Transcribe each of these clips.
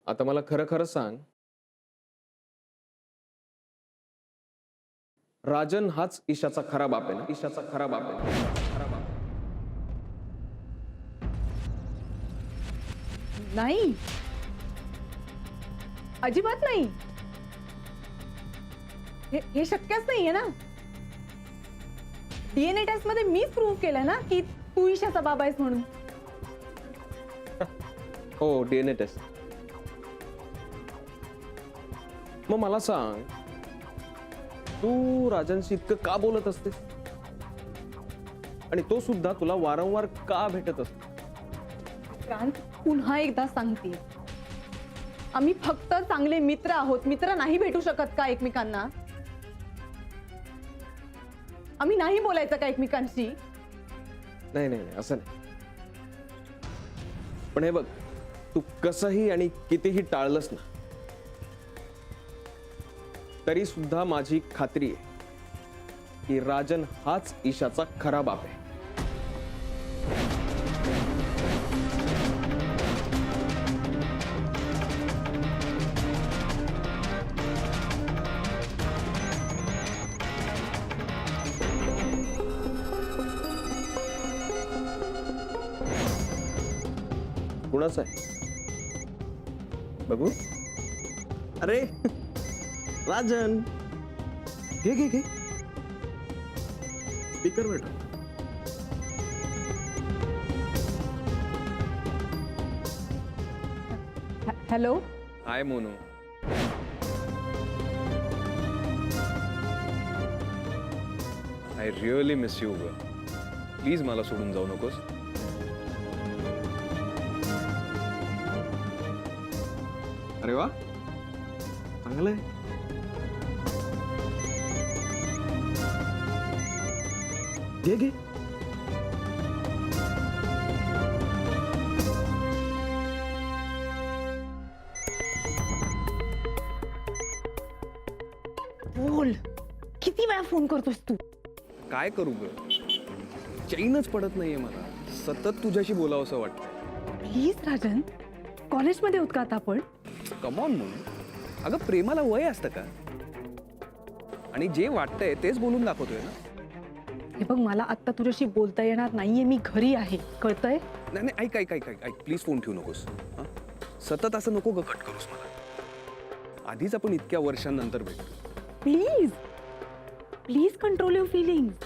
आता मला खरं खरं सांग, राजन हाच ईशाचा खरा बाप आहे ना? ईशाचा खरा बाप आहे ना? खरा बाप. नाही, अजिबात नाही. हे शक्यच नाहीये ना. डीएनए टेस्ट मध्ये मीच प्रूव्ह केलं ना की तू ईशाचा बाबा आहेस म्हणून. हो, डीएनए टेस्ट. मग मला सांग, तू राजनशी इतकं का बोलत असतेस आणि तो सुद्धा तुला वारंवार का भेटत असतो? क्रांत, पुन्हा एकदा सांगते, आम्ही फक्त चांगले मित्र आहोत. मित्र नाही भेटू शकत का एकमेकांना? आम्ही नाही बोलायचं का एकमेकांशी? नाही नाही नाही, असं नाही. पण हे बघ, तू कसंही आणि कितीही टाळलंस ना, तरी सुद्धा माझी खात्री आहे की राजन हाच ईशाचा खरा बाप आहे. कुणाचा आहे बघू? अरे राजन, घे घे घे, स्पीकर बेटा. Hello. High Monu. I really miss you ग. प्लीज मला सोडून जाऊ नकोस. अरे वा, चांगलंय. घे घे. बोल, किती वेळा फोन करतोस तू? काय करू ग, चैनच पडत नाहीये मला. सतत तुझ्याशी बोलावं असं वाटतं. प्लीज राजन, कॉलेजमध्ये होत का आता आपण? कम ऑन मोनू, अगं प्रेमाला वय असतं का? आणि जे वाटतंय तेच बोलून दाखवतोय ना. हे बघ, मला आता तुझ्याशी बोलता येणार नाहीये. मी घरी आहे, कळतंय? नाही नाही, ऐक ऐक ऐक ऐक ऐक, प्लीज फोन ठेवू नकोस. हं? सतत असं नको ग कट करूस मला. आधीच आपण इतक्या वर्षांनंतर भेटतो. Please please control your feelings.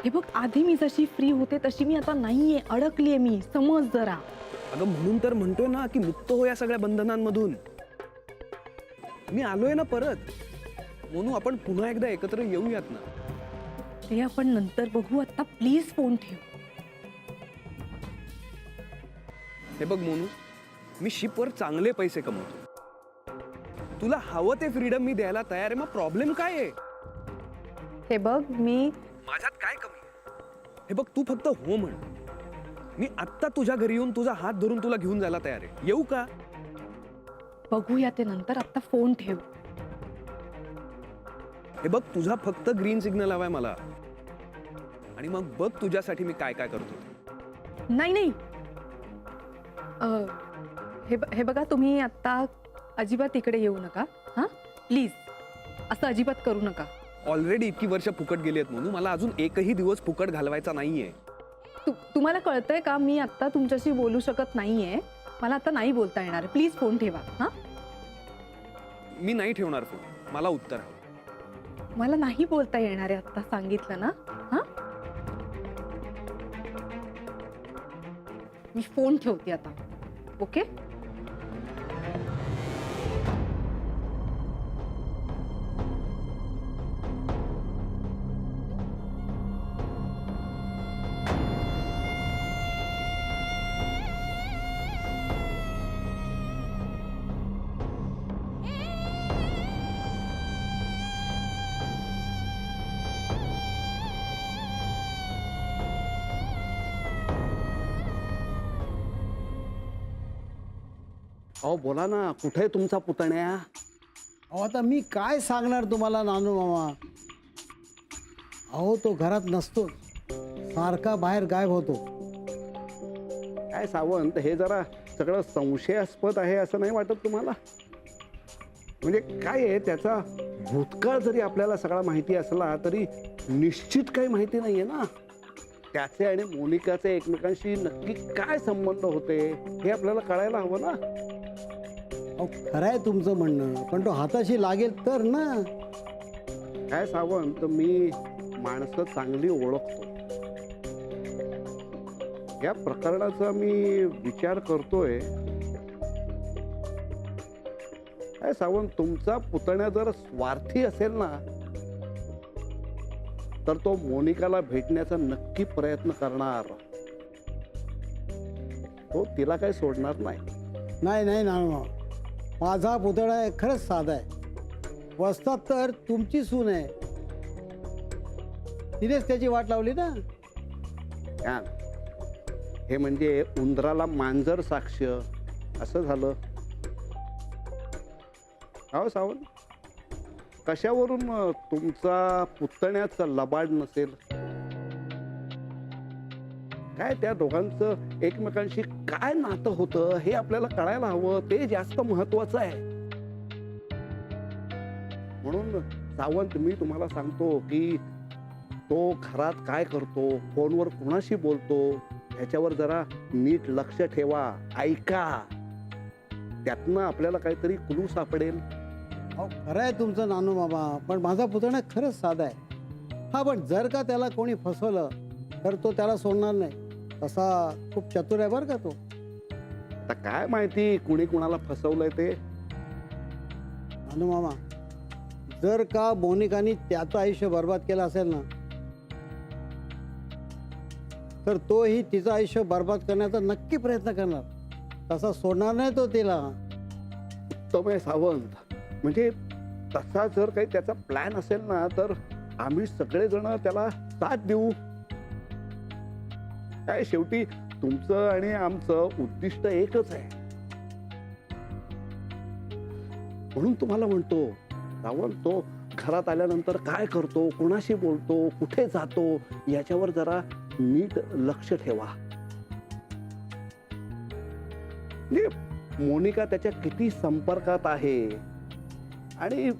हे बघ, आधी मी जशी फ्री होते तशी मी आता नाहीये. अडकलीये मी, समज जरा. अगं म्हणून तर म्हणतोय ना की मुक्त हो या सगळ्या बंधनांमधून. मी आलोय ना परत. म्हणून आपण पुन्हा एकदा एकत्र येऊयात ना. ते आपण नंतर बघू. आता प्लीज फोन ठेव. हे बघ मोनू, मी शिपवर चांगले पैसे कमवतो. तुला हवं ते फ्रीडम मी द्यायला तयार आहे. मग प्रॉब्लेम काय आहे? हे बघ, मी माझ्यात काय कमी आहे? हे बघ, तू फक्त हो म्हण. मी आत्ता तुझ्या घरी येऊन तुझा हात धरून तुला घेऊन जायला तयार आहे. येऊ का? बघूया ते नंतर. आता फोन ठेव. हे बघ, तुझा फक्त ग्रीन सिग्नल हवाय मला. आणि मग बघ तुझ्यासाठी मी काय काय करतो. नाही नाही, हे बघा, तुम्ही आता अजिबात इकडे येऊ नका. हां, प्लीज, असं अजिबात करू नका. ऑलरेडी इतकी वर्ष फुकट गेली आहेत म्हणून मला अजून एकही दिवस फुकट घालवायचा नाहीये. तुम्हाला कळतंय का? मी आता तुमच्याशी बोलू शकत नाहीये. मला आता नाही बोलता येणार. प्लीज फोन ठेवा. हां, मी नाही ठेवणार फोन. मला उत्तर हवं. मला नाही बोलता येणार आहे आता, सांगितलं ना. हां, मी फोन ठेवते आता. ओके? अहो बोला ना, कुठे आहे तुमचा पुतण्या? अहो आता मी काय सांगणार तुम्हाला नानू मामा. अहो तो घरात नसतो, सारखा बाहेर गायब होतो. काय सावंत, हे जरा सगळं संशयास्पद आहे असं नाही वाटत तुम्हाला? म्हणजे काय आहे, त्याचा भूतकाळ जरी आपल्याला सगळा माहिती असला तरी निश्चित काही माहिती नाहीये ना. त्याचे आणि मोनिकाचे एकमेकांशी नक्की काय संबंध होते हे आपल्याला कळायला हवं ना. अहो खरं आहे तुमचं म्हणणं, पण तो हाताशी लागेल तर ना. काय सावंत, मी माणसं चांगली ओळखतो. या प्रकरणाचा मी विचार करतोय. काय सावंत, तुमचा पुतण्या जर स्वार्थी असेल ना तर तो मोनिकाला भेटण्याचा नक्की प्रयत्न करणार. तो तिला काही सोडणार नाही. नाही नाही ना, माझा पुतळा आहे खरंच साधा आहे. वस्तात तर तुमची सून आहे, तिनेच त्याची वाट लावली ना. छान. हे म्हणजे उंदराला मांजर साक्ष असं झालं. हो सावंत, कशावरून तुमचा पुतण्याचा लबाड नसेल? काय त्या दोघांचं एकमेकांशी काय नातं होतं हे आपल्याला कळायला हवं. ते जास्त महत्वाचं आहे. म्हणून सावंत, मी तुम्हाला सांगतो की तो घरात काय करतो, फोनवर कोणाशी बोलतो ह्याच्यावर जरा नीट लक्ष ठेवा. ऐका, त्यातनं आपल्याला काहीतरी क्लू सापडेल. अहो खरं आहे तुमचं नानू मामा, पण माझा पुतणा खरंच साधा आहे. हा, पण जर का त्याला कोणी फसवलं तर तो त्याला सोडणार नाही. तसा खूप चतुर आहे बरं का तो. आता काय माहिती कुणी कुणाला फसवलंय ते. नानू मामा, जर का मोनिकानी त्याचं आयुष्य बर्बाद केलं असेल ना तर तोही तिचं आयुष्य बर्बाद करण्याचा नक्की प्रयत्न करणार. तसा सोडणार नाही तो तिला. उत्तम आहे सावंत. म्हणजे तसा जर काही त्याचा प्लॅन असेल ना तर आम्ही सगळेजण त्याला साथ देऊ. काय शेवटी तुमचं आणि आमचं उद्दिष्ट एकच आहे. म्हणून तुम्हाला म्हणतो सावंत, तो घरात आल्यानंतर काय करतो, कोणाशी बोलतो, कुठे जातो याच्यावर जरा नीट लक्ष ठेवा. मोनिका त्याच्या किती संपर्कात आहे आणि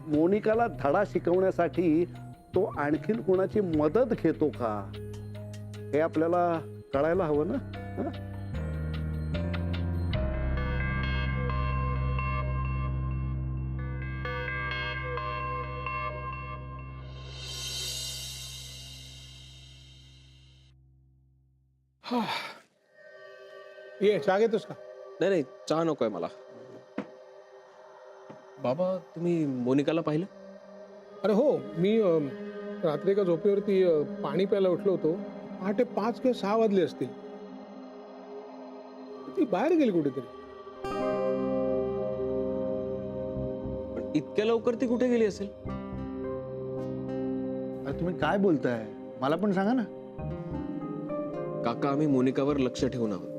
मोनिकाला धडा शिकवण्यासाठी तो आणखीन कोणाची मदत घेतो का हे आपल्याला कळायला हवं ना. हं? ये चहा घेतोस का? नाही नाही, चहा नकोय मला. बाबा, तुम्ही मोनिकाला पाहिलं? अरे हो, मी रात्री एका झोपेवरती पाणी प्यायला उठलो होतो. पहाटे 5 किंवा 6 वाजले असतील. ती बाहेर गेली कुठेतरी. पण इतक्या लवकर ती कुठे गेली असेल? अरे तुम्ही काय बोलताय, मला पण सांगा ना. काका, आम्ही मोनिकावर लक्ष ठेवून आहोत.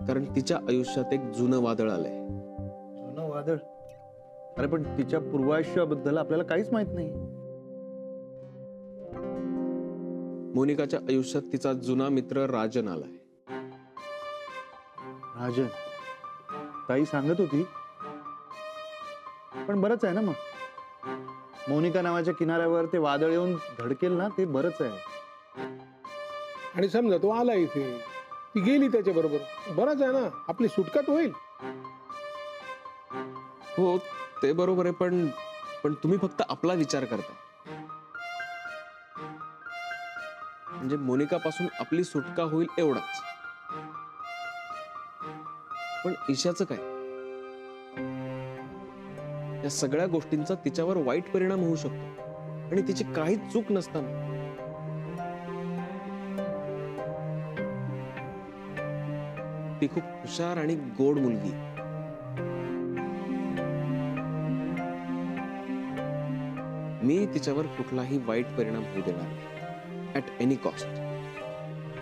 कारण तिच्या आयुष्यात एक जुनं वादळ आलंय. जुनं वादळ? अरे पण तिच्या पूर्वायुष्याबद्दल आपल्याला काहीच माहित नाही. मोनिकाच्या आयुष्यात तिचा जुना मित्र राजन आलाय. राजन? ताई सांगत होती. पण बरंच आहे ना मग. मोनिका नावाच्या किनाऱ्यावर ते वादळ येऊन धडकेल ना, ते बरंच आहे. आणि समजा तो आला इथे, ती गेली त्याच्या बरोबर, बराच आहे ना, आपली सुटका तर होईल. हो, ते बरोबर आहे. पण तुम्ही फक्त आपला विचार करता. म्हणजे मोनिकापासून आपली सुटका होईल एवढाच. पण ईशाचं काय? या सगळ्या गोष्टींचा तिच्यावर वाईट परिणाम होऊ शकतो आणि तिची काहीच चूक नसताना. ती खूप हुशार आणि गोड मुलगी. मी तिच्यावर कुठलाही वाईट परिणाम होऊ देणार नाही, ऍट एनी कॉस्ट.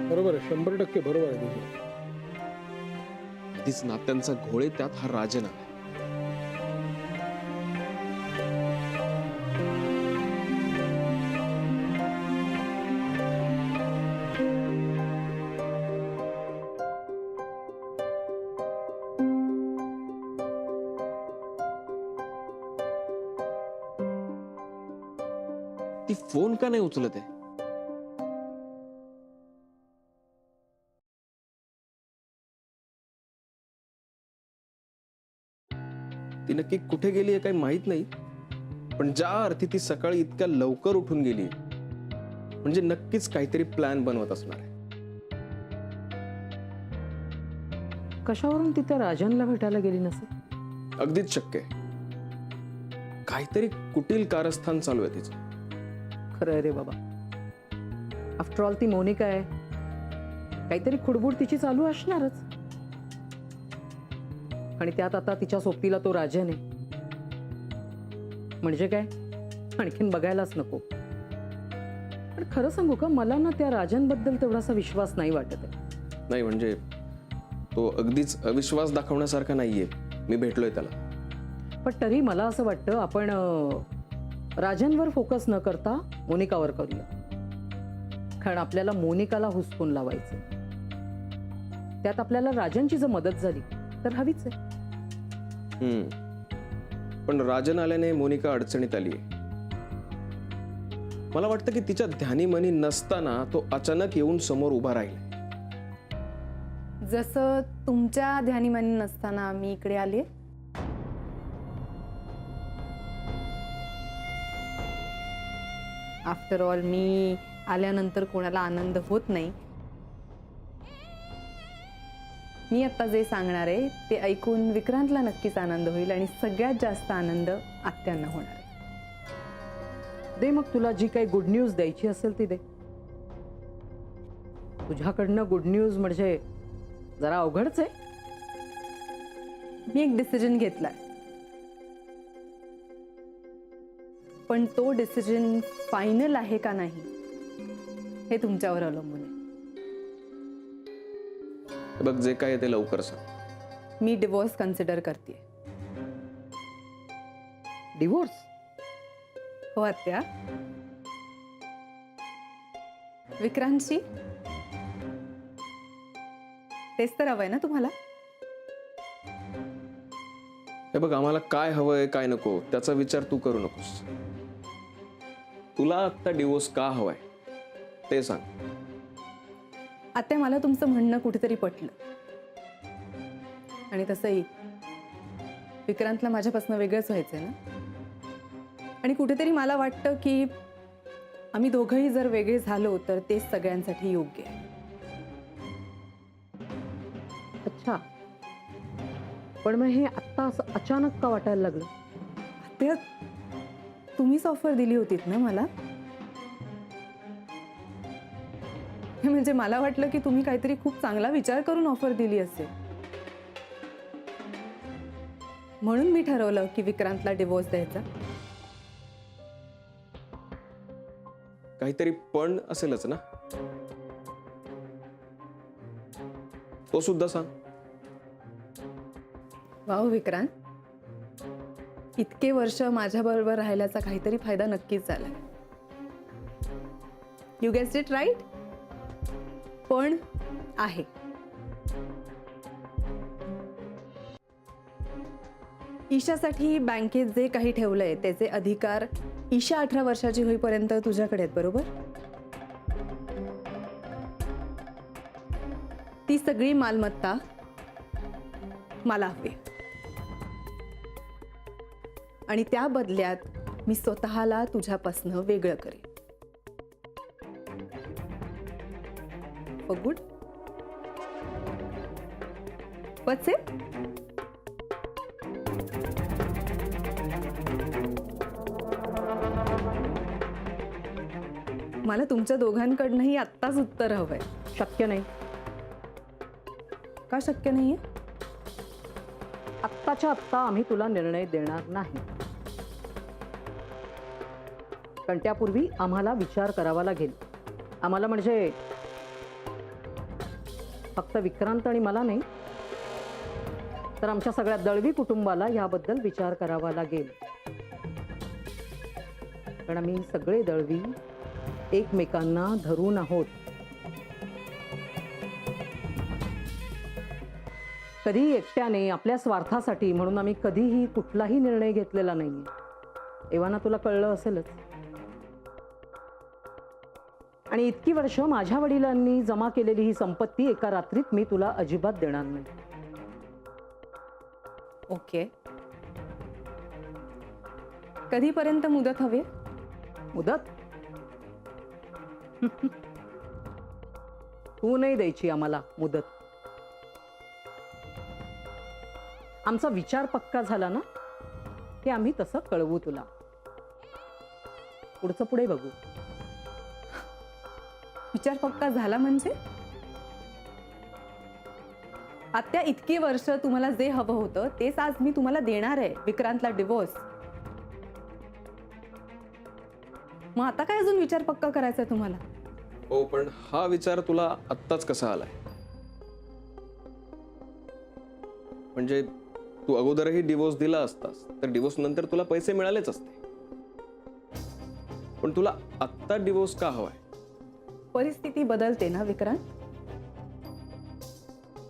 बरोबर आहे, 100% बरोबर आहे तुझं. आधीच नात्यांचा घोळे, त्यात हा राजन आला. ती फोन का नाही उचलत आहे? ती नक्की कुठे गेली आहे काही माहित नाही, पण ज्या अर्थी ती सकाळी इतक्या लवकर उठून गेली म्हणजे नक्कीच काहीतरी प्लॅन बनवत असणार आहे. कशावरून ती त्या राजनला भेटायला गेली नसेल? अगदीच शक्य आहे. काहीतरी कुटील कारस्थान चालू आहे तिचं. खरं आहे रे बाबा. आफ्टर ऑल ती मोनिका आहे, काहीतरी खुडबुड तिची चालू असणारच. आणि त्यात आता तिच्या सोबतीला तो राजन आहे, म्हणजे काय आणखीन बघायलाच नको. पण खरं सांगू का, मला ना त्या राजनबद्दल तेवढासा विश्वास नाही वाटत आहे. नाही म्हणजे तो अगदीच अविश्वास दाखवण्यासारखा नाहीये. मी भेटलोय त्याला. पण तरी मला असं वाटतं आपण राजनवर फोकस न करता मोनिकावर करूया, कारण आपल्याला मोनिकाला हुसकून लावायचं. त्यात आपल्याला राजनची जर मदत झाली तर हवीच आहे. पण राजन आल्याने मोनिका अडचणीत आली आहे. मला वाटतं की तिच्या ध्यानीमनी नसताना तो अचानक येऊन समोर उभा राहील. जसं तुमच्या ध्यानीमानी नसताना मी इकडे आले. आफ्टर ऑल मी आल्यानंतर कोणाला आनंद होत नाही. मी आता जे सांगणार आहे ते ऐकून विक्रांतला नक्कीच आनंद होईल आणि सगळ्यात जास्त आनंद आत्यांना होणार आहे. दे मग, तुला जी काही गुड न्यूज द्यायची असेल ती दे. तुझ्याकडनं गुड न्यूज म्हणजे जरा अवघडच आहे. मी एक डिसिजन घेतलाय, पण तो डिसिजन फायनल आहे का नाही हे तुमच्यावर अवलंबून आहे. बघ, जे काय आहे ते लवकर सांग. मी डिवोर्स कन्सिडर करते. डिवोर्स? हो आत्या. विक्रांतशी तेच तर हवंय ना तुम्हाला? हे बघ, आम्हाला काय हवंय काय नको त्याचा विचार तू करू नकोस. तुला आता डिवोर्स का हवाय ते सांग. आत्या, मला तुमचं म्हणणं कुठेतरी पटलं. आणि तसंही विक्रांतला माझ्यापासून वेगळंच व्हायचंय ना. आणि कुठेतरी मला वाटतं की आम्ही दोघंही जर वेगळे झालो तर ते सगळ्यांसाठी योग्य आहे. अच्छा, पण मग हे आत्ता असं अचानक का वाटायला लागलं? आत्या, तुम्हीच ऑफर दिली होतीत ना मला. म्हणजे मला वाटलं की तुम्ही काहीतरी खूप चांगला विचार करून ऑफर दिली असेल, म्हणून मी ठरवलं की विक्रांतला डिवोर्स द्यायचा. काहीतरी पण असेलच ना, तो सुद्धा सांग. वाव विक्रांत, इतके वर्ष माझ्याबरोबर राहिल्याचा काहीतरी फायदा नक्कीच झाला. You guessed it right. पण आहे. ईशासाठी बँकेत जे काही ठेवलंय त्याचे अधिकार ईशा 18 वर्षाची होईपर्यंत तुझ्याकडे आहेत, बरोबर? ती सगळी मालमत्ता मला हवी आणि त्या बदल्यात मी स्वतःला तुझ्यापासनं वेगळं करेन. गुड. What's it? मला तुमच्या दोघांकडनंही आत्ताच उत्तर हवंय. शक्य नाही. का शक्य नाहीये? आत्ताच्या आत्ता आम्ही तुला निर्णय देणार नाही, पण त्यापूर्वी आम्हाला विचार करावा लागेल. आम्हाला म्हणजे फक्त विक्रांत आणि मला नाही, तर आमच्या सगळ्या दळवी कुटुंबाला याबद्दल विचार करावा लागेल. कारण आम्ही सगळे दळवी एकमेकांना धरून आहोत. कधी एकट्याने आपल्या स्वार्थासाठी म्हणून आम्ही कधीही कुठलाही निर्णय घेतलेला नाहीये. एव्हाना तुला कळलं असेलच. आणि इतकी वर्ष माझ्या वडिलांनी जमा केलेली ही संपत्ती एका रात्रीत मी तुला अजिबात देणार नाही. ओके. कधीपर्यंत मुदत हवी? मुदत तू नाही द्यायची आम्हाला मुदत. आमचा विचार पक्का झाला ना की आम्ही तसं कळवू तुला. पुढचं पुढे बघू. विचार पक्का झाला म्हणजे? आत्या, इतकी वर्ष तुम्हाला जे हवं होतं तेच आज मी तुम्हाला देणार आहे, विक्रांतला डिवोर्स. मग आता काय अजून विचार पक्का करायचा आहे तुम्हाला? हो, पण हा विचार तुला आत्ताच कसा आलाय? म्हणजे तू अगोदरही डिवोर्स दिला असतास तर डिवोर्स नंतर तुला पैसे मिळालेच असते. पण तुला आत्ता डिवोर्स का हवाय? परिस्थिती बदलते ना विक्रांत,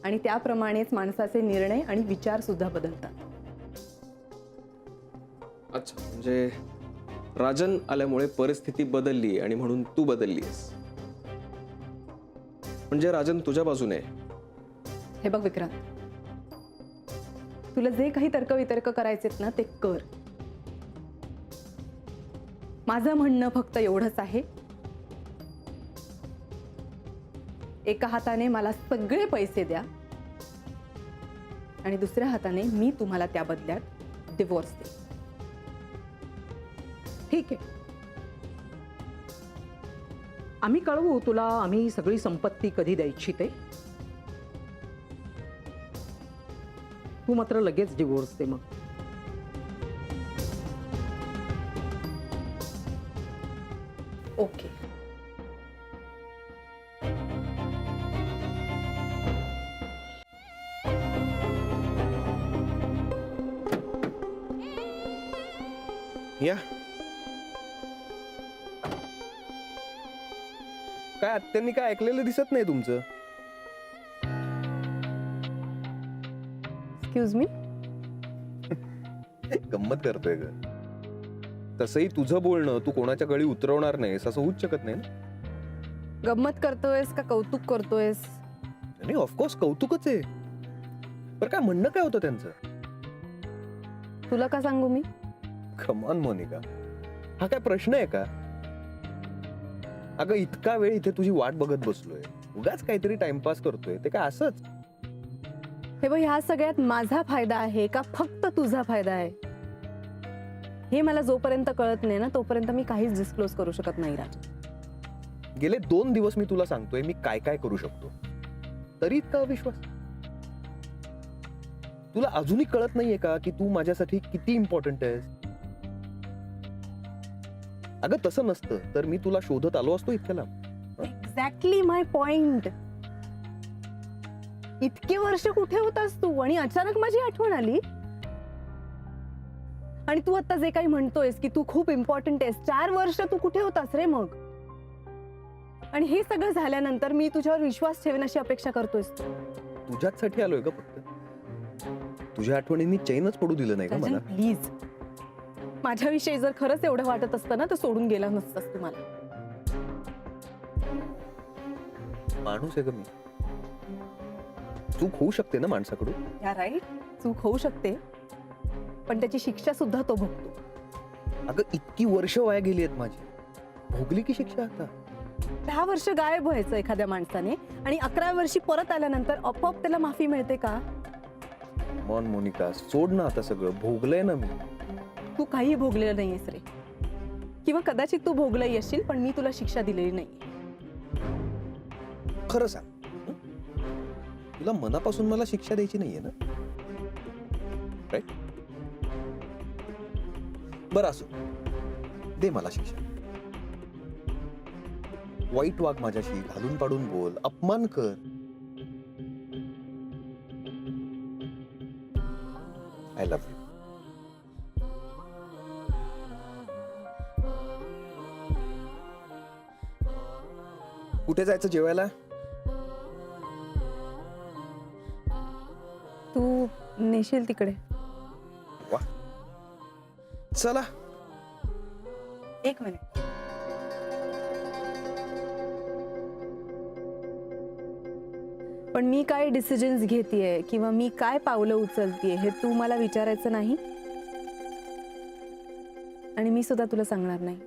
आणि त्याप्रमाणेच माणसाचे निर्णय आणि विचार सुद्धा बदलतात. अच्छा, म्हणजे राजन आल्यामुळे परिस्थिती बदलली आणि म्हणून तू बदललीस. म्हणजे राजन तुझ्या बाजूने आहे. हे बघ विक्रांत, तुला जे काही तर्कवितर्क करायचेत ना ते कर. माझं म्हणणं फक्त एवढंच आहे, एका हाताने मला सगळे पैसे द्या आणि दुसऱ्या हाताने मी तुम्हाला त्या बदल्यात डिवोर्स दे. ठीक आहे, आम्ही कळवू तुला आम्ही सगळी संपत्ती कधी द्यायची ते. तू मात्र लगेच डिवोर्स दे मग. ओके. या काय आत्यांनी काय ऐकलेलं दिसत नाही तुमचं? Excuse me. गंमत करतोय ग. तसंही तुझं बोलणं तू कोणाच्या गळी उतरवणार नाहीस असं होऊच शकत नाही ना. गंमत करतोयस का कौतुक करतोयस? आणि ऑफकोर्स कौतुकच आहे. पर काय म्हणणं काय होतं त्यांचं? तुला का सांगू मी? कमॉन मोनिका, हा काय प्रश्न आहे का? अगं इतका वेळ इथे तुझी वाट बघत बसलोय, उगाच काहीतरी टाइमपास करतोय ते काय असंच? हे बघ, ह्या सगळ्यात माझा फायदा आहे का फक्त तुझा फायदा आहे हे मला जोपर्यंत कळत नाही ना तोपर्यंत मी काहीच डिस्क्लोज करू शकत नाही राज. गेले 2 दिवस मी तुला सांगतोय मी काय काय करू शकतो, तरी इतका अविश्वास? तुला अजूनही कळत नाहीये का की तू माझ्यासाठी किती इम्पॉर्टंट आहेस? अगं तसं नसतं तर मी तुला शोधत आलो असतो इतक्या लांब. एक्झॅक्टली माय पॉइंट. इतके वर्ष कुठे होतास तू आणि अचानक माझी आठवण आली. आणि तू आता जे काही म्हणतोयस की तू खूप इम्पॉर्टंट आहेस, 4 वर्ष तू कुठे होतास रे मग? आणि हे सगळं झाल्यानंतर मी तुझ्यावर विश्वास ठेवेन अशी अपेक्षा करतोयस तू? तुझ्याचसाठी आलोय का फक्त? तुझ्या आठवणींनी चैनच पडू दिलं नाही का मला? प्लीज, माझ्याविषयी जर खरंच एवढं वाटत असतं ना तर सोडून गेला नसतास तुम्हाला. माणूस आहे का मी? चूक होऊ शकते ना माणसाकडून. या राईट, चूक होऊ शकते पण त्याची शिक्षा सुद्धा तो भोगतो. अगं इतकी वर्ष वाया गेली आहेत माझी, भोगली की शिक्षा आता? 10 वर्ष गायब व्हायचं एखाद्या माणसाने आणि 11व्या वर्षी परत आल्यानंतर आपोआप त्याला माफी मिळते का? मॉन मोनिका, सोड ना आता सगळं, भोगलंय ना मी. तू काही भोगलेलं नाहीयेस रे, किंवा कदाचित तू भोगलंही असशील पण मी तुला शिक्षा दिलेली नाही. खरं सांग, हं? तुला मनापासून मला शिक्षा द्यायची नाहीये ना? राईट? बरं असो, दे मला शिक्षा. वाईट वाग माझ्याशी, घालून पाडून बोल, अपमान कर. I love you. कुठे जायचं जेवायला? तू नेशील तिकडे. वा, चला. 1 मिनिट. पण मी काय डिसिजन्स घेतेय किंवा मी काय पावलं उचलतेय हे तू मला विचारायचं नाही आणि मी सुद्धा तुला सांगणार नाही.